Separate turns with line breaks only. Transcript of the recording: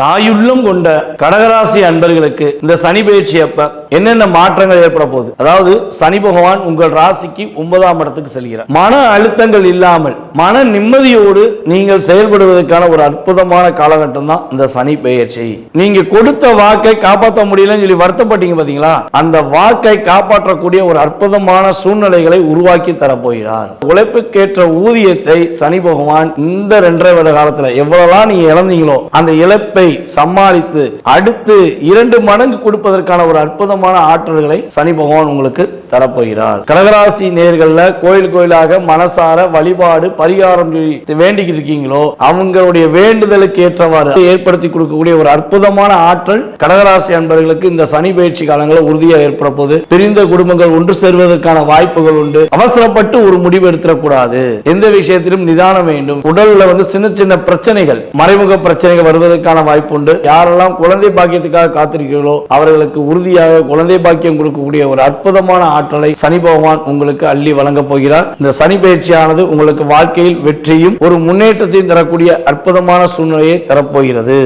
தாயுள்ளம் கொண்ட கடகராசி அன்பர்களுக்கு இந்த சனி பயிற்சி அப்ப என்னென்ன மாற்றங்கள் ஏற்பட போகுது? அதாவது சனி பகவான் உங்கள் ராசிக்கு 9ஆம் இடத்துக்கு செல்கிறார். மன அழுத்தங்கள் இல்லாமல் மன நிம்மதியோடு நீங்கள் செயல்படுவதற்கான ஒரு அற்புதமான காலகட்டம் தான் இந்த சனி பயிற்சி. நீங்க கொடுத்த வாக்கை காப்பாற்ற முடியலன்னு சொல்லி வருத்தப்பட்டீங்க பாத்தீங்களா, அந்த வாக்கை காப்பாற்றக்கூடிய ஒரு அற்புதமான சூழ்நிலைகளை உருவாக்கி தரப்போகிறார். உழைப்புக்கேற்ற ஊதியத்தை சனி பகவான் இந்த 2.5 வருட காலத்துல எவ்வளவுதான் நீங்க இழந்தீங்களோ அந்த இழப்பை சமாளித்து அடுத்து 2 மடங்கு கொடுப்பதற்கான ஒரு அற்புதமான ஆற்றல்களை சனி பகவான் உங்களுக்கு தரப்போகிறார். கடகராசி நேயர்கள்ல கோயிலாக மனசார வழிபாடு பரிகாரம் வேண்டிக்கிட்டு இருக்கீங்களோ அவங்களுடைய வேண்டுதலுக்கு ஏற்றவாறு ஏற்படுத்தி கொடுக்கக்கூடிய ஒரு அற்புதமான ஆற்றல் கடகராசி அன்பர்களுக்கு இந்த சனி பயிற்சி காலங்களில் உறுதியாக ஏற்பட போது. பிரிந்த குடும்பங்கள் ஒன்று சேர்வதற்கான வாய்ப்புகள் உண்டு. அவசரப்பட்டு ஒரு முடிவு எடுத்துடக்கூடாது. எந்த விஷயத்திலும் நிதானம் வேண்டும். உடல்ல சின்ன பிரச்சனைகள், மறைமுக பிரச்சனைகள் வருவதற்கான வாய்ப்பு உண்டு. யாரெல்லாம் குழந்தை பாக்கியத்துக்காக காத்திருக்கிறீர்களோ அவர்களுக்கு உறுதியாக குழந்தை பாக்கியம் கொடுக்கக்கூடிய ஒரு அற்புதமான ஆற்றலை சனி பகவான் உங்களுக்கு அள்ளி வழங்க போகிறார். இந்த சனி பயிற்சியானது உங்களுக்கு வாழ்க்கையில் வெற்றியும் ஒரு முன்னேற்றத்தையும் தரக்கூடிய அற்புதமான சூழ்நிலையை தரப்போகிறது.